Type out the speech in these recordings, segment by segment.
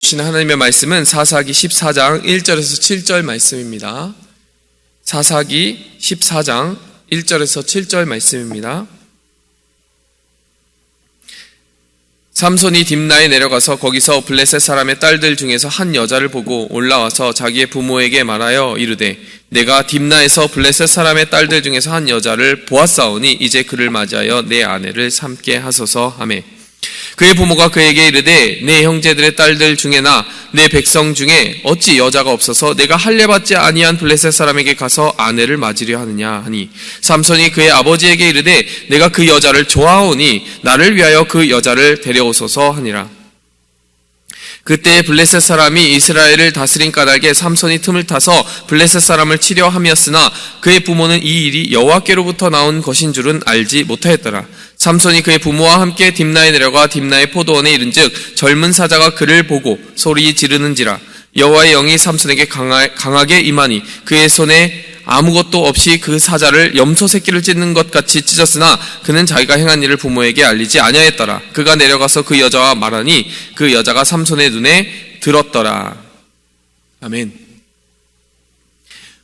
주신 하나님의 말씀은 사사기 14장 1절에서 7절 말씀입니다. 사사기 14장 1절에서 7절 말씀입니다. 삼손이 딥나에 내려가서 거기서 블레셋 사람의 딸들 중에서 한 여자를 보고 올라와서 자기의 부모에게 말하여 이르되 내가 딥나에서 블레셋 사람의 딸들 중에서 한 여자를 보았사오니 이제 그를 맞이하여 내 아내를 삼게 하소서 하매 그의 부모가 그에게 이르되 내 형제들의 딸들 중에나 내 백성 중에 어찌 여자가 없어서 내가 할례받지 아니한 블레셋 사람에게 가서 아내를 맞으려 하느냐 하니 삼손이 그의 아버지에게 이르되 내가 그 여자를 좋아하오니 나를 위하여 그 여자를 데려오소서 하니라. 그때 블레셋 사람이 이스라엘을 다스린 까닭에 삼손이 틈을 타서 블레셋 사람을 치려 함이었으나 그의 부모는 이 일이 여호와께로부터 나온 것인 줄은 알지 못하였더라. 삼손이 그의 부모와 함께 딥나에 내려가 딥나의 포도원에 이른즉 젊은 사자가 그를 보고 소리 지르는지라. 여호와의 영이 삼손에게 강하게 임하니 그의 손에 아무것도 없이 그 사자를 염소 새끼를 찢는 것 같이 찢었으나 그는 자기가 행한 일을 부모에게 알리지 아니하였더라. 그가 내려가서 그 여자와 말하니 그 여자가 삼손의 눈에 들었더라. 아멘.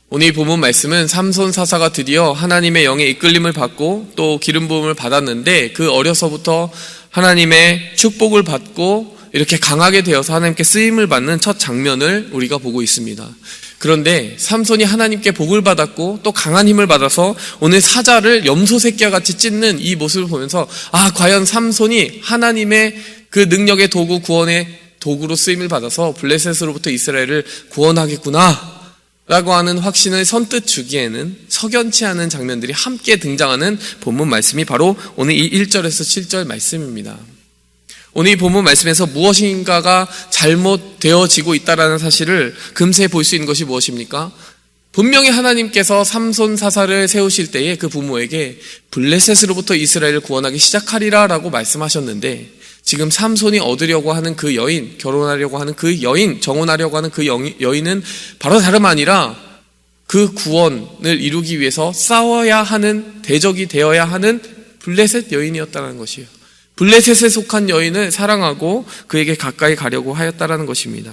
오늘 본문 말씀은 삼손 사사가 드디어 하나님의 영의 이끌림을 받고 또 기름 부음을 받았는데 그 어려서부터 하나님의 축복을 받고 이렇게 강하게 되어서 하나님께 쓰임을 받는 첫 장면을 우리가 보고 있습니다. 그런데 삼손이 하나님께 복을 받았고 또 강한 힘을 받아서 오늘 사자를 염소 새끼와 같이 찢는 이 모습을 보면서 과연 삼손이 하나님의 그 능력의 도구, 구원의 도구로 쓰임을 받아서 블레셋으로부터 이스라엘을 구원하겠구나 라고 하는 확신을 선뜻 주기에는 석연치 않은 장면들이 함께 등장하는 본문 말씀이 바로 오늘 이 1절에서 7절 말씀입니다. 오늘 이 본문 말씀에서 무엇인가가 잘못되어지고 있다는 사실을 금세 볼 수 있는 것이 무엇입니까? 분명히 하나님께서 삼손 사사를 세우실 때에 그 부모에게 블레셋으로부터 이스라엘을 구원하기 시작하리라 라고 말씀하셨는데 지금 삼손이 얻으려고 하는 그 여인, 결혼하려고 하는 그 여인, 정혼하려고 하는 그 여인은 바로 다름 아니라 그 구원을 이루기 위해서 싸워야 하는, 대적이 되어야 하는 블레셋 여인이었다는 것이에요. 블레셋에 속한 여인을 사랑하고 그에게 가까이 가려고 하였다라는 것입니다.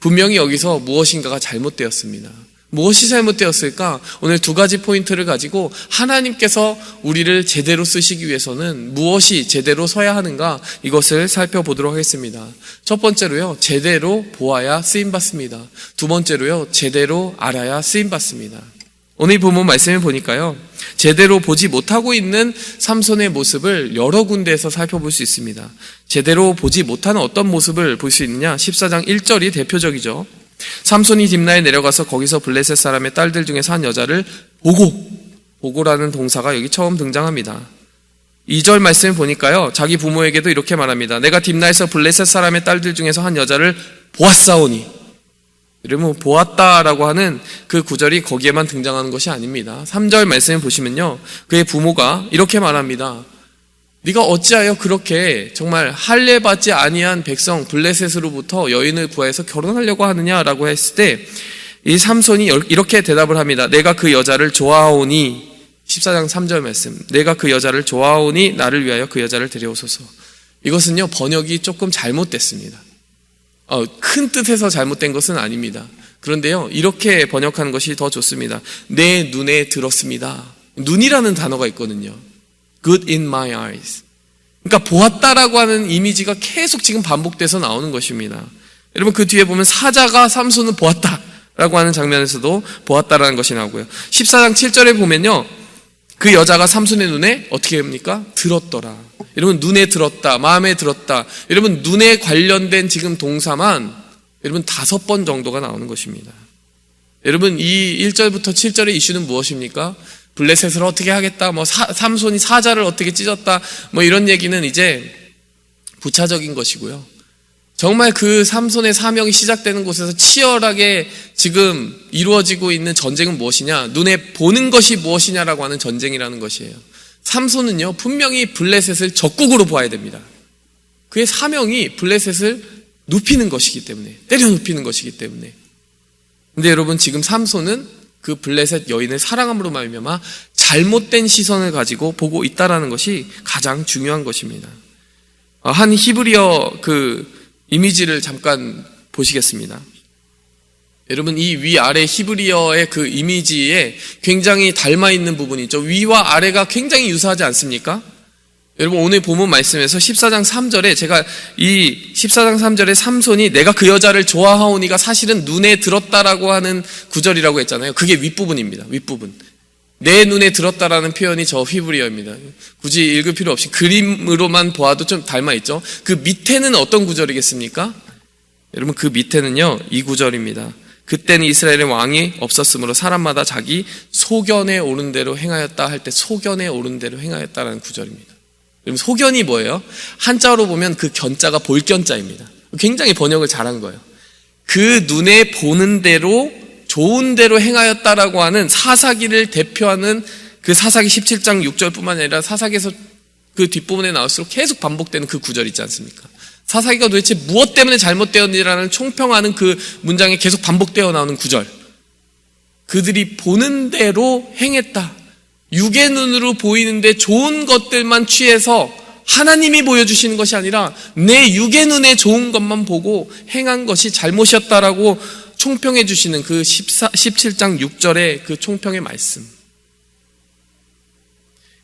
분명히 여기서 무엇인가가 잘못되었습니다. 무엇이 잘못되었을까? 오늘 두 가지 포인트를 가지고 하나님께서 우리를 제대로 쓰시기 위해서는 무엇이 제대로 서야 하는가? 이것을 살펴보도록 하겠습니다. 첫 번째로요, 제대로 보아야 쓰임받습니다. 두 번째로요, 제대로 알아야 쓰임받습니다. 오늘 본문 말씀을 보니까요, 제대로 보지 못하고 있는 삼손의 모습을 여러 군데에서 살펴볼 수 있습니다. 제대로 보지 못하는 어떤 모습을 볼 수 있느냐? 14장 1절이 대표적이죠. 삼손이 딥나에 내려가서 거기서 블레셋 사람의 딸들 중에서 한 여자를 보고라는 동사가 여기 처음 등장합니다. 2절 말씀을 보니까요, 자기 부모에게도 이렇게 말합니다. 내가 딥나에서 블레셋 사람의 딸들 중에서 한 여자를 보았사오니. 이러면 보았다라고 하는 그 구절이 거기에만 등장하는 것이 아닙니다. 3절 말씀을 보시면요, 그의 부모가 이렇게 말합니다. 네가 어찌하여 그렇게 정말 할례받지 아니한 백성 블레셋으로부터 여인을 구해서 결혼하려고 하느냐라고 했을 때 이 삼손이 이렇게 대답을 합니다. 내가 그 여자를 좋아하오니, 14장 3절 말씀, 내가 그 여자를 좋아하오니 나를 위하여 그 여자를 데려오소서. 이것은요, 번역이 조금 잘못됐습니다. 큰 뜻에서 잘못된 것은 아닙니다. 그런데요, 이렇게 번역하는 것이 더 좋습니다. 내 눈에 들었습니다. 눈이라는 단어가 있거든요. Good in my eyes. 그러니까 보았다라고 하는 이미지가 계속 지금 반복돼서 나오는 것입니다. 여러분, 그 뒤에 보면 사자가 삼손을 보았다라고 하는 장면에서도 보았다라는 것이 나오고요. 14장 7절에 보면요, 그 여자가 삼손의 눈에 어떻게 합니까? 들었더라. 여러분, 눈에 들었다, 마음에 들었다. 여러분, 눈에 관련된 지금 동사만 여러분 5번 정도가 나오는 것입니다. 여러분, 이 1절부터 7절의 이슈는 무엇입니까? 블레셋을 어떻게 하겠다, 삼손이 사자를 어떻게 찢었다, 이런 얘기는 이제 부차적인 것이고요. 정말 그 삼손의 사명이 시작되는 곳에서 치열하게 지금 이루어지고 있는 전쟁은 무엇이냐? 눈에 보는 것이 무엇이냐라고 하는 전쟁이라는 것이에요. 삼손은요, 분명히 블레셋을 적국으로 보아야 됩니다. 그의 사명이 블레셋을 눕히는 것이기 때문에, 때려 눕히는 것이기 때문에. 근데 여러분, 지금 삼손은 그 블레셋 여인을 사랑함으로 말미암아 잘못된 시선을 가지고 보고 있다라는 것이 가장 중요한 것입니다. 한 히브리어 그 이미지를 잠깐 보시겠습니다. 여러분, 이 위아래 히브리어의 그 이미지에 굉장히 닮아 있는 부분이 있죠. 위와 아래가 굉장히 유사하지 않습니까? 여러분, 오늘 본문 말씀에서 14장 3절에 제가 이 14장 3절에 삼손이 내가 그 여자를 좋아하오니가 사실은 눈에 들었다라고 하는 구절이라고 했잖아요. 그게 윗부분입니다. 윗부분. 내 눈에 들었다라는 표현이 저 히브리어입니다. 굳이 읽을 필요 없이 그림으로만 보아도 좀 닮아 있죠. 그 밑에는 어떤 구절이겠습니까? 여러분, 그 밑에는요, 이 구절입니다. 그때는 이스라엘의 왕이 없었으므로 사람마다 자기 소견에 오른 대로 행하였다 할 때 소견에 오른 대로 행하였다라는 구절입니다. 여러분, 소견이 뭐예요? 한자로 보면 그 견자가 볼견자입니다. 굉장히 번역을 잘한 거예요. 그 눈에 보는 대로 좋은 대로 행하였다라고 하는 사사기를 대표하는 그 사사기 17장 6절뿐만 아니라 사사기에서 그 뒷부분에 나올수록 계속 반복되는 그 구절 있지 않습니까? 사사기가 도대체 무엇 때문에 잘못되었는지라는 총평하는 그 문장에 계속 반복되어 나오는 구절. 그들이 보는 대로 행했다. 육의 눈으로 보이는데 좋은 것들만 취해서 하나님이 보여주시는 것이 아니라 내 육의 눈에 좋은 것만 보고 행한 것이 잘못이었다라고 총평해 주시는 그 17장 6절의 그 총평의 말씀.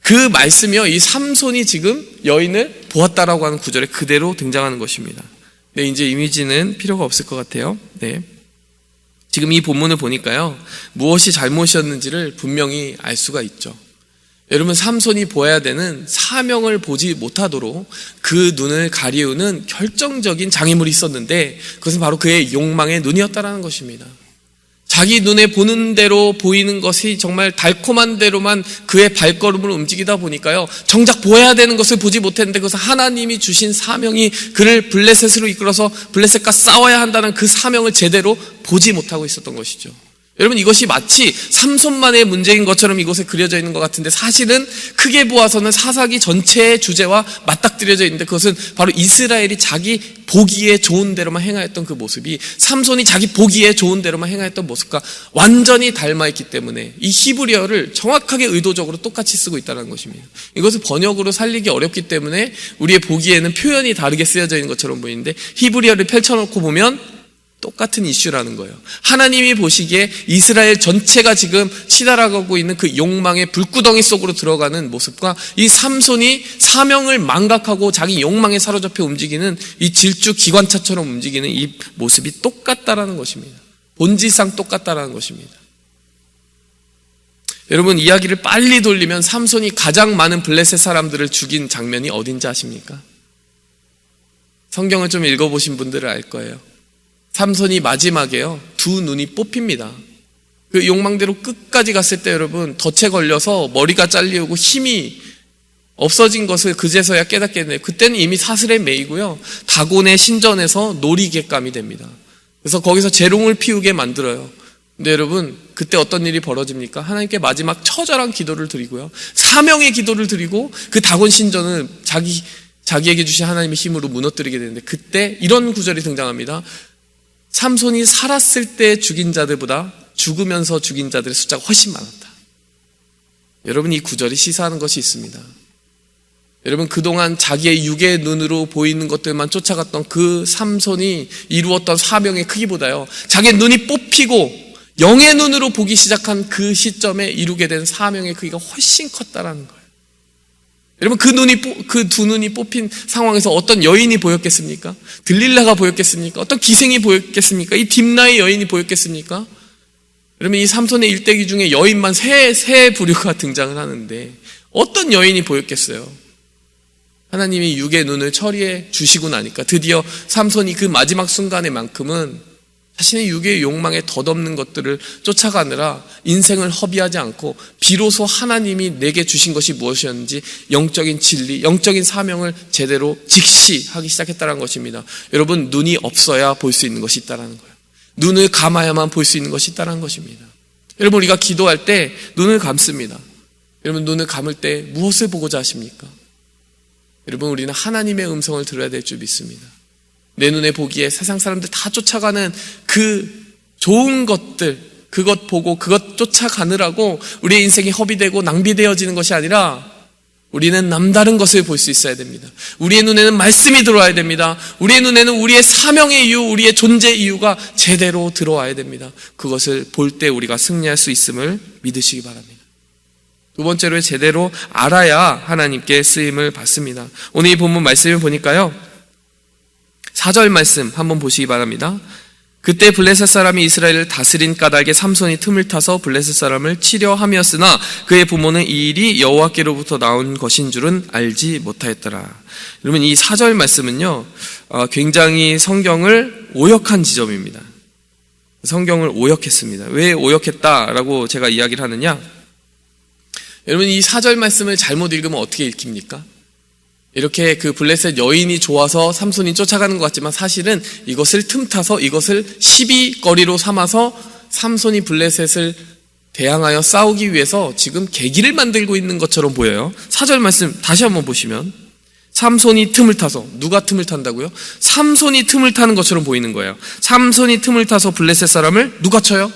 그 말씀이요, 이 삼손이 지금 여인을 보았다라고 하는 구절에 그대로 등장하는 것입니다. 네, 이제 이미지는 필요가 없을 것 같아요. 네. 지금 이 본문을 보니까요, 무엇이 잘못이었는지를 분명히 알 수가 있죠. 여러분, 삼손이 보아야 되는 사명을 보지 못하도록 그 눈을 가리우는 결정적인 장애물이 있었는데 그것은 바로 그의 욕망의 눈이었다라는 것입니다. 자기 눈에 보는 대로 보이는 것이 정말 달콤한 대로만 그의 발걸음을 움직이다 보니까요, 정작 보아야 되는 것을 보지 못했는데 그것은 하나님이 주신 사명이 그를 블레셋으로 이끌어서 블레셋과 싸워야 한다는 그 사명을 제대로 보지 못하고 있었던 것이죠. 여러분, 이것이 마치 삼손만의 문제인 것처럼 이곳에 그려져 있는 것 같은데 사실은 크게 보아서는 사사기 전체의 주제와 맞닥뜨려져 있는데 그것은 바로 이스라엘이 자기 보기에 좋은 대로만 행하였던 그 모습이 삼손이 자기 보기에 좋은 대로만 행하였던 모습과 완전히 닮아있기 때문에 이 히브리어를 정확하게 의도적으로 똑같이 쓰고 있다는 것입니다. 이것을 번역으로 살리기 어렵기 때문에 우리의 보기에는 표현이 다르게 쓰여져 있는 것처럼 보이는데 히브리어를 펼쳐놓고 보면 똑같은 이슈라는 거예요. 하나님이 보시기에 이스라엘 전체가 지금 치달아가고 있는 그 욕망의 불구덩이 속으로 들어가는 모습과 이 삼손이 사명을 망각하고 자기 욕망에 사로잡혀 움직이는 이 질주 기관차처럼 움직이는 이 모습이 똑같다라는 것입니다. 본질상 똑같다라는 것입니다. 여러분, 이야기를 빨리 돌리면 삼손이 가장 많은 블레셋 사람들을 죽인 장면이 어딘지 아십니까? 성경을 좀 읽어보신 분들은 알 거예요. 삼손이 마지막에요, 두 눈이 뽑힙니다. 그 욕망대로 끝까지 갔을 때 여러분, 덫에 걸려서 머리가 잘리고 힘이 없어진 것을 그제서야 깨닫게 되는데 그때는 이미 사슬에 매이고요, 다곤의 신전에서 놀이객감이 됩니다. 그래서 거기서 재롱을 피우게 만들어요. 근데 여러분, 그때 어떤 일이 벌어집니까? 하나님께 마지막 처절한 기도를 드리고요, 사명의 기도를 드리고 그 다곤 신전은 자기에게 주신 하나님의 힘으로 무너뜨리게 되는데 그때 이런 구절이 등장합니다. 삼손이 살았을 때 죽인 자들보다 죽으면서 죽인 자들의 숫자가 훨씬 많았다. 여러분, 이 구절이 시사하는 것이 있습니다. 여러분, 그동안 자기의 육의 눈으로 보이는 것들만 쫓아갔던 그 삼손이 이루었던 사명의 크기보다요, 자기의 눈이 뽑히고 영의 눈으로 보기 시작한 그 시점에 이루게 된 사명의 크기가 훨씬 컸다라는 거예요. 여러분, 그 두 눈이 뽑힌 상황에서 어떤 여인이 보였겠습니까? 들릴라가 보였겠습니까? 어떤 기생이 보였겠습니까? 이 딥나의 여인이 보였겠습니까? 여러분, 이 삼손의 일대기 중에 여인만 세 부류가 등장을 하는데 어떤 여인이 보였겠어요? 하나님이 육의 눈을 처리해 주시고 나니까 드디어 삼손이 그 마지막 순간에만큼은 자신의 육의 욕망에 덧없는 것들을 쫓아가느라 인생을 허비하지 않고 비로소 하나님이 내게 주신 것이 무엇이었는지 영적인 진리, 영적인 사명을 제대로 직시하기 시작했다는 것입니다. 여러분, 눈이 없어야 볼 수 있는 것이 있다는 거예요. 눈을 감아야만 볼 수 있는 것이 있다는 것입니다. 여러분, 우리가 기도할 때 눈을 감습니다. 여러분, 눈을 감을 때 무엇을 보고자 하십니까? 여러분, 우리는 하나님의 음성을 들어야 될 줄 믿습니다. 내 눈에 보기에 세상 사람들 다 쫓아가는 그 좋은 것들, 그것 보고 그것 쫓아가느라고 우리의 인생이 허비되고 낭비되어지는 것이 아니라 우리는 남다른 것을 볼 수 있어야 됩니다. 우리의 눈에는 말씀이 들어와야 됩니다. 우리의 눈에는 우리의 사명의 이유, 우리의 존재 이유가 제대로 들어와야 됩니다. 그것을 볼 때 우리가 승리할 수 있음을 믿으시기 바랍니다. 두 번째로 제대로 알아야 하나님께 쓰임을 받습니다. 오늘 이 본문 말씀을 보니까요, 4절 말씀 한번 보시기 바랍니다. 그때 블레셋 사람이 이스라엘을 다스린 까닭에 삼손이 틈을 타서 블레셋 사람을 치려 함이었으나 그의 부모는 이 일이 여호와께로부터 나온 것인 줄은 알지 못하였더라. 여러분, 이 4절 말씀은요, 굉장히 성경을 오역한 지점입니다. 성경을 오역했습니다. 왜 오역했다라고 제가 이야기를 하느냐? 여러분, 이 4절 말씀을 잘못 읽으면 어떻게 읽힙니까? 이렇게 그 블레셋 여인이 좋아서 삼손이 쫓아가는 것 같지만 사실은 이것을 틈타서 이것을 시비거리로 삼아서 삼손이 블레셋을 대항하여 싸우기 위해서 지금 계기를 만들고 있는 것처럼 보여요. 4절 말씀 다시 한번 보시면 삼손이 틈을 타서, 누가 틈을 탄다고요? 삼손이 틈을 타는 것처럼 보이는 거예요. 삼손이 틈을 타서 블레셋 사람을 누가 쳐요?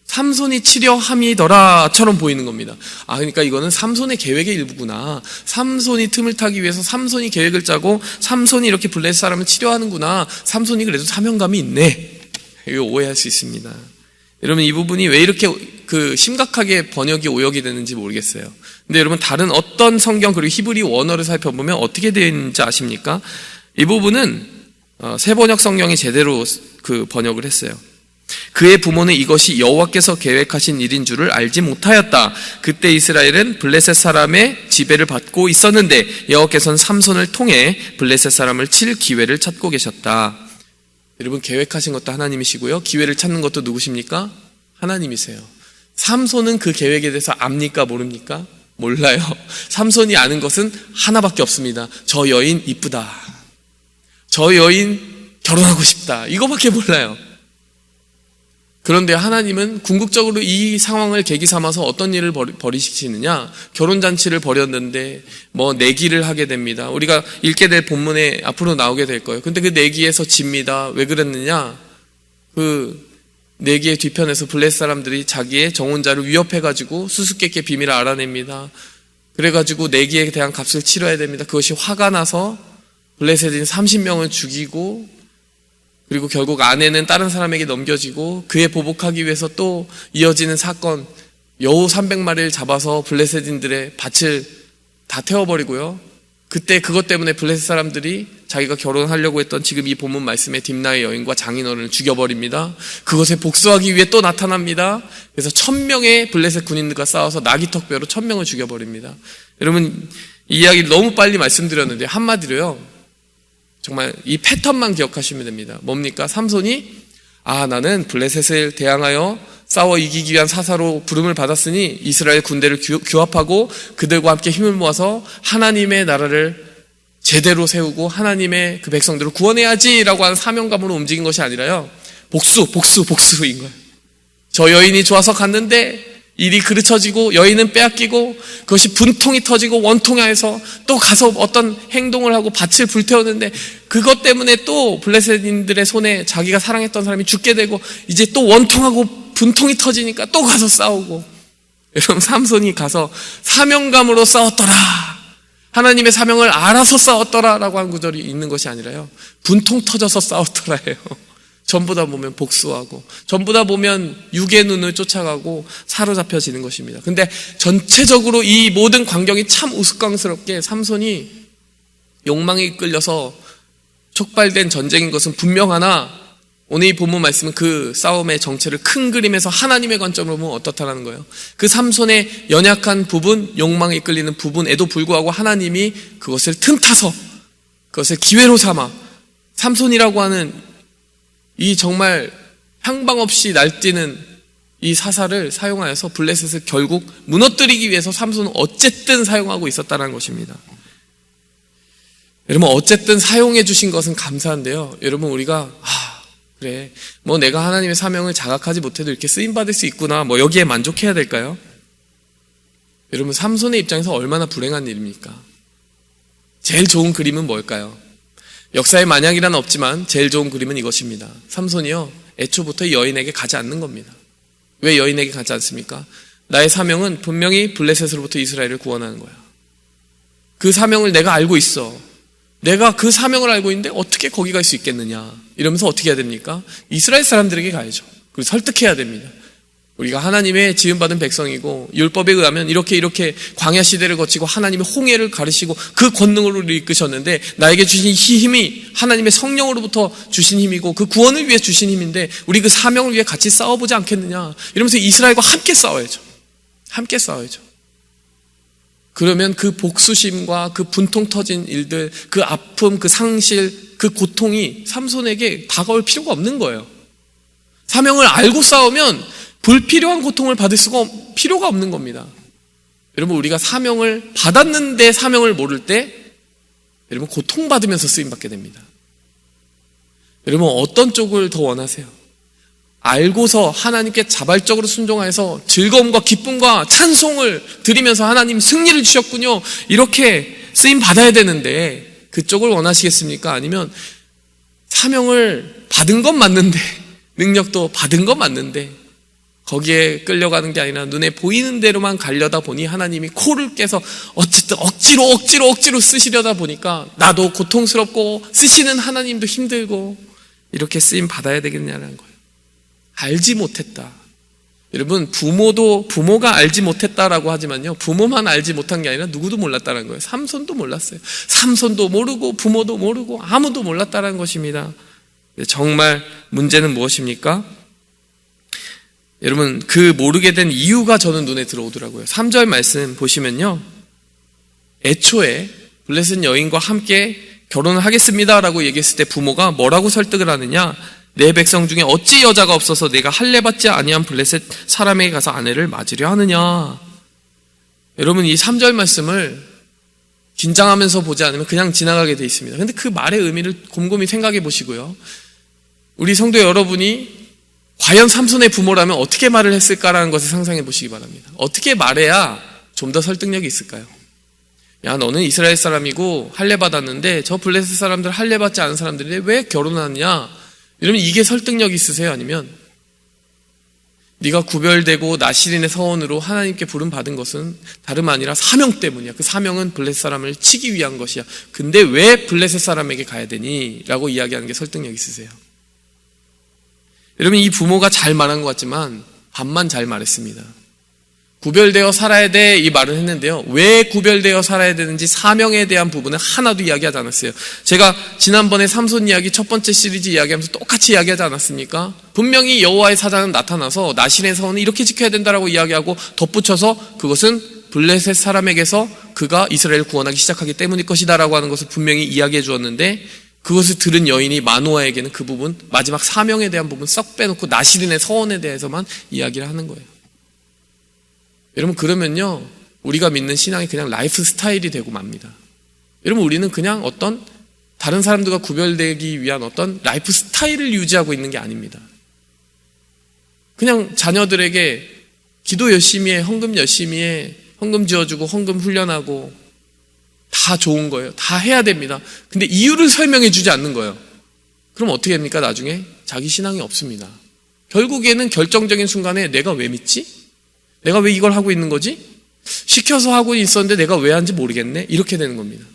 삼손이 치려 함이더라처럼 보이는 겁니다. 그러니까 이거는 삼손의 계획의 일부구나. 삼손이 틈을 타기 위해서 삼손이 계획을 짜고 삼손이 이렇게 블레셋 사람을 치려 하는구나. 삼손이 그래도 사명감이 있네. 이거 오해할 수 있습니다. 여러분, 이 부분이 왜 이렇게 심각하게 번역이 오역이 되는지 모르겠어요. 근데 여러분, 다른 어떤 성경 그리고 히브리 원어를 살펴보면 어떻게 되어 있는지 아십니까? 이 부분은 새번역 성경이 제대로 번역을 했어요. 그의 부모는 이것이 여호와께서 계획하신 일인 줄을 알지 못하였다. 그때 이스라엘은 블레셋 사람의 지배를 받고 있었는데 여호와께서는 삼손을 통해 블레셋 사람을 칠 기회를 찾고 계셨다. 여러분, 계획하신 것도 하나님이시고요, 기회를 찾는 것도 누구십니까? 하나님이세요. 삼손은 그 계획에 대해서 압니까? 모릅니까? 몰라요. 삼손이 아는 것은 하나밖에 없습니다. 저 여인 이쁘다, 저 여인 결혼하고 싶다, 이거밖에 몰라요. 그런데 하나님은 궁극적으로 이 상황을 계기 삼아서 어떤 일을 벌이시느냐? 결혼잔치를 벌였는데 내기를 하게 됩니다. 우리가 읽게 될 본문에 앞으로 나오게 될 거예요. 근데 그 내기에서 집니다. 왜 그랬느냐? 그 내기의 뒤편에서 블레셋 사람들이 자기의 정혼자를 위협해가지고 수수께끼 비밀을 알아냅니다. 그래가지고 내기에 대한 값을 치러야 됩니다. 그것이 화가 나서 블레셋인 30명을 죽이고, 그리고 결국 아내는 다른 사람에게 넘겨지고, 그에 보복하기 위해서 또 이어지는 사건, 여우 300마리를 잡아서 블레셋인들의 밭을 다 태워버리고요. 그때 그것 때문에 블레셋 사람들이 자기가 결혼하려고 했던 지금 이 본문 말씀의 딥나의 여인과 장인어른을 죽여버립니다. 그것에 복수하기 위해 또 나타납니다. 그래서 1000명의 블레셋 군인들과 싸워서 나귀턱뼈로 1000명을 죽여버립니다. 여러분, 이 이야기를 너무 빨리 말씀드렸는데 한마디로요, 정말 이 패턴만 기억하시면 됩니다. 뭡니까? 삼손이 나는 블레셋을 대항하여 싸워 이기기 위한 사사로 부름을 받았으니 이스라엘 군대를 규합하고 그들과 함께 힘을 모아서 하나님의 나라를 제대로 세우고 하나님의 그 백성들을 구원해야지라고 하는 사명감으로 움직인 것이 아니라요, 복수인 거예요. 저 여인이 좋아서 갔는데 일이 그르쳐지고 여인은 빼앗기고 그것이 분통이 터지고 원통해서 또 가서 어떤 행동을 하고 밭을 불태웠는데 그것 때문에 또 블레셋인들의 손에 자기가 사랑했던 사람이 죽게 되고 이제 또 원통하고 분통이 터지니까 또 가서 싸우고. 여러분, 삼손이 가서 사명감으로 싸웠더라, 하나님의 사명을 알아서 싸웠더라라고 한 구절이 있는 것이 아니라요, 분통 터져서 싸웠더라예요. 전부 다 보면 복수하고, 전부 다 보면 육의 눈을 쫓아가고 사로잡혀지는 것입니다. 근데 전체적으로 이 모든 광경이 참 우스꽝스럽게 삼손이 욕망에 이끌려서 촉발된 전쟁인 것은 분명하나, 오늘 이 본문 말씀은 그 싸움의 정체를 큰 그림에서 하나님의 관점으로 보면 어떻다라는 거예요. 그 삼손의 연약한 부분, 욕망에 이끌리는 부분에도 불구하고 하나님이 그것을 틈타서 그것을 기회로 삼아 삼손이라고 하는 이 정말 향방 없이 날뛰는 이 사사를 사용하여서 블레셋을 결국 무너뜨리기 위해서 삼손은 어쨌든 사용하고 있었다는 것입니다. 여러분, 어쨌든 사용해 주신 것은 감사한데요, 여러분, 우리가 그래, 내가 하나님의 사명을 자각하지 못해도 이렇게 쓰임받을 수 있구나, 여기에 만족해야 될까요? 여러분, 삼손의 입장에서 얼마나 불행한 일입니까? 제일 좋은 그림은 뭘까요? 역사에 만약이란 없지만 제일 좋은 그림은 이것입니다. 삼손이요, 애초부터 여인에게 가지 않는 겁니다. 왜 여인에게 가지 않습니까? 나의 사명은 분명히 블레셋으로부터 이스라엘을 구원하는 거야. 그 사명을 내가 알고 있어. 내가 그 사명을 알고 있는데 어떻게 거기 갈 수 있겠느냐. 이러면서 어떻게 해야 됩니까? 이스라엘 사람들에게 가야죠. 그리고 설득해야 됩니다. 우리가 하나님의 지음받은 백성이고 율법에 의하면 이렇게 광야 시대를 거치고 하나님의 홍해를 가르시고 그 권능으로 우리를 이끄셨는데 나에게 주신 이 힘이 하나님의 성령으로부터 주신 힘이고 그 구원을 위해 주신 힘인데 우리 그 사명을 위해 같이 싸워보지 않겠느냐. 이러면서 이스라엘과 함께 싸워야죠. 함께 싸워야죠. 그러면 그 복수심과 그 분통 터진 일들, 그 아픔, 그 상실, 그 고통이 삼손에게 다가올 필요가 없는 거예요. 사명을 알고 싸우면 불필요한 고통을 받을 필요가 없는 겁니다. 여러분, 우리가 사명을 받았는데 사명을 모를 때 여러분 고통받으면서 쓰임받게 됩니다. 여러분, 어떤 쪽을 더 원하세요? 알고서 하나님께 자발적으로 순종하여서 즐거움과 기쁨과 찬송을 드리면서 하나님 승리를 주셨군요, 이렇게 쓰임 받아야 되는데 그쪽을 원하시겠습니까? 아니면 사명을 받은 건 맞는데, 능력도 받은 건 맞는데 거기에 끌려가는 게 아니라 눈에 보이는 대로만 가려다 보니 하나님이 코를 깨서 어쨌든 억지로 쓰시려다 보니까 나도 고통스럽고 쓰시는 하나님도 힘들고 이렇게 쓰임 받아야 되겠냐는 거예요. 알지 못했다. 여러분, 부모가 알지 못했다라고 하지만요, 부모만 알지 못한 게 아니라 누구도 몰랐다는 거예요. 삼손도 몰랐어요. 삼손도 모르고 부모도 모르고 아무도 몰랐다는 것입니다. 정말 문제는 무엇입니까? 여러분, 그 모르게 된 이유가 저는 눈에 들어오더라고요. 3절 말씀 보시면요, 애초에 블레셋 여인과 함께 결혼을 하겠습니다 라고 얘기했을 때 부모가 뭐라고 설득을 하느냐? 내 백성 중에 어찌 여자가 없어서 내가 할례받지 아니한 블레셋 사람에게 가서 아내를 맞으려 하느냐. 여러분, 이 3절 말씀을 긴장하면서 보지 않으면 그냥 지나가게 돼 있습니다. 근데 그 말의 의미를 곰곰이 생각해 보시고요, 우리 성도 여러분이 과연 삼손의 부모라면 어떻게 말을 했을까라는 것을 상상해 보시기 바랍니다. 어떻게 말해야 좀 더 설득력이 있을까요? 야, 너는 이스라엘 사람이고 할례 받았는데 저 블레셋 사람들 할례 받지 않은 사람들인데 왜 결혼하느냐? 이러면 이게 설득력이 있으세요? 아니면 네가 구별되고 나시린의 서원으로 하나님께 부름 받은 것은 다름 아니라 사명 때문이야. 그 사명은 블레셋 사람을 치기 위한 것이야. 근데 왜 블레셋 사람에게 가야 되니? 라고 이야기하는 게 설득력 있으세요? 여러분, 이 부모가 잘 말한 것 같지만 반만 잘 말했습니다. 구별되어 살아야 돼, 이 말을 했는데요, 왜 구별되어 살아야 되는지 사명에 대한 부분은 하나도 이야기하지 않았어요. 제가 지난번에 삼손 이야기 첫 번째 시리즈 이야기하면서 똑같이 이야기하지 않았습니까? 분명히 여호와의 사자는 나타나서 나실의 서원은 이렇게 지켜야 된다라고 이야기하고 덧붙여서 그것은 블레셋 사람에게서 그가 이스라엘을 구원하기 시작하기 때문일 것이다 라고 하는 것을 분명히 이야기해 주었는데, 그것을 들은 여인이 마노아에게는 그 부분, 마지막 사명에 대한 부분 썩 빼놓고 나실인의 서원에 대해서만 이야기를 하는 거예요. 여러분, 그러면요, 우리가 믿는 신앙이 그냥 라이프 스타일이 되고 맙니다. 여러분, 우리는 그냥 어떤 다른 사람들과 구별되기 위한 어떤 라이프 스타일을 유지하고 있는 게 아닙니다. 그냥 자녀들에게 기도 열심히 해, 헌금 열심히 해, 헌금 지어주고 헌금 훈련하고 다 좋은 거예요. 다 해야 됩니다. 근데 이유를 설명해 주지 않는 거예요. 그럼 어떻게 됩니까? 나중에 자기 신앙이 없습니다. 결국에는 결정적인 순간에 내가 왜 믿지? 내가 왜 이걸 하고 있는 거지? 시켜서 하고 있었는데 내가 왜 하는지 모르겠네? 이렇게 되는 겁니다.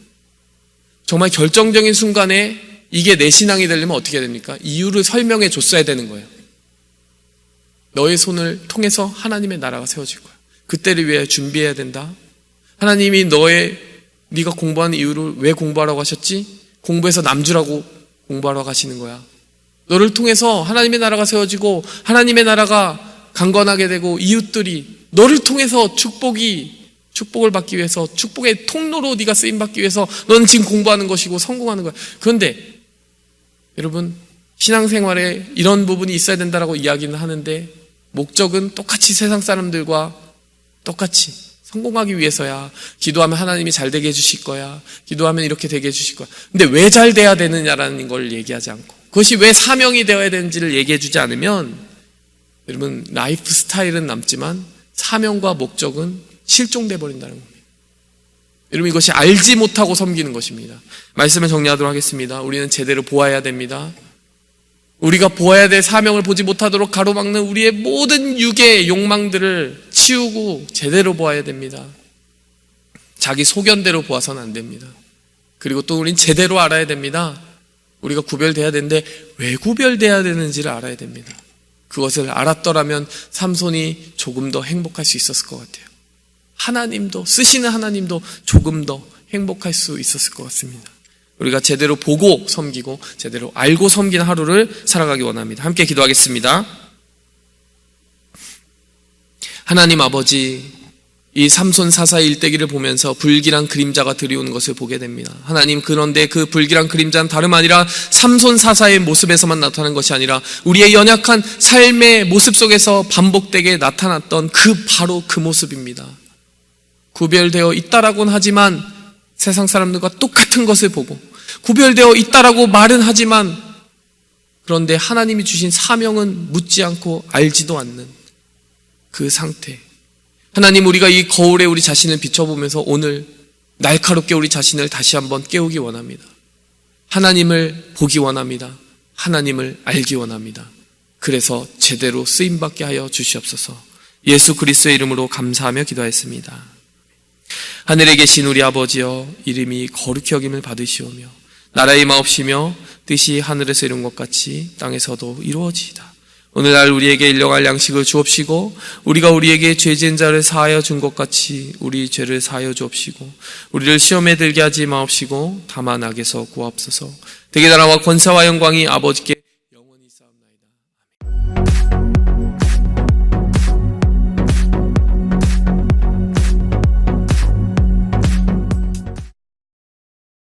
정말 결정적인 순간에 이게 내 신앙이 되려면 어떻게 됩니까? 이유를 설명해 줬어야 되는 거예요. 너의 손을 통해서 하나님의 나라가 세워질 거야. 그때를 위해 준비해야 된다. 하나님이 네가 공부하는 이유를 왜 공부하라고 하셨지? 공부해서 남주라고 공부하라고 하시는 거야. 너를 통해서 하나님의 나라가 세워지고 하나님의 나라가 강건하게 되고 이웃들이 너를 통해서 축복을 받기 위해서, 축복의 통로로 네가 쓰임받기 위해서 너는 지금 공부하는 것이고 성공하는 거야. 그런데 여러분, 신앙생활에 이런 부분이 있어야 된다라고 이야기는 하는데 목적은 똑같이 세상 사람들과 똑같이 성공하기 위해서야. 기도하면 하나님이 잘 되게 해주실 거야. 기도하면 이렇게 되게 해주실 거야. 근데 왜 잘 돼야 되느냐라는 걸 얘기하지 않고, 그것이 왜 사명이 되어야 되는지를 얘기해 주지 않으면 여러분, 라이프 스타일은 남지만 사명과 목적은 실종돼 버린다는 겁니다. 여러분, 이것이 알지 못하고 섬기는 것입니다. 말씀을 정리하도록 하겠습니다. 우리는 제대로 보아야 됩니다. 우리가 보아야 될 사명을 보지 못하도록 가로막는 우리의 모든 육의 욕망들을 치우고 제대로 보아야 됩니다. 자기 소견대로 보아서는 안 됩니다. 그리고 또 우린 제대로 알아야 됩니다. 우리가 구별돼야 되는데 왜 구별돼야 되는지를 알아야 됩니다. 그것을 알았더라면 삼손이 조금 더 행복할 수 있었을 것 같아요. 하나님도, 쓰시는 하나님도 조금 더 행복할 수 있었을 것 같습니다. 우리가 제대로 보고 섬기고 제대로 알고 섬기는 하루를 살아가기 원합니다. 함께 기도하겠습니다. 하나님 아버지, 이 삼손 사사의 일대기를 보면서 불길한 그림자가 들이오는 것을 보게 됩니다. 하나님, 그런데 그 불길한 그림자는 다름 아니라 삼손 사사의 모습에서만 나타나는 것이 아니라 우리의 연약한 삶의 모습 속에서 반복되게 나타났던 바로 그 모습입니다. 구별되어 있다라고는 하지만 세상 사람들과 똑같은 것을 보고, 구별되어 있다라고 말은 하지만 그런데 하나님이 주신 사명은 묻지 않고 알지도 않는 그 상태. 하나님, 우리가 이 거울에 우리 자신을 비춰보면서 오늘 날카롭게 우리 자신을 다시 한번 깨우기 원합니다. 하나님을 보기 원합니다. 하나님을 알기 원합니다. 그래서 제대로 쓰임받게 하여 주시옵소서. 예수 그리스도의 이름으로 감사하며 기도하였습니다. 하늘에 계신 우리 아버지여, 이름이 거룩히 여김을 받으시오며 나라의 마옵시며 뜻이 하늘에서 이룬 것 같이 땅에서도 이루어지이다. 오늘날 우리에게 일용할 양식을 주옵시고 우리가 우리에게 죄 지은 자를 사하여 준 것 같이 우리 죄를 사하여 주옵시고 우리를 시험에 들게 하지 마옵시고 다만 악에서 구하옵소서. 대개 나라와 권세와 영광이 아버지께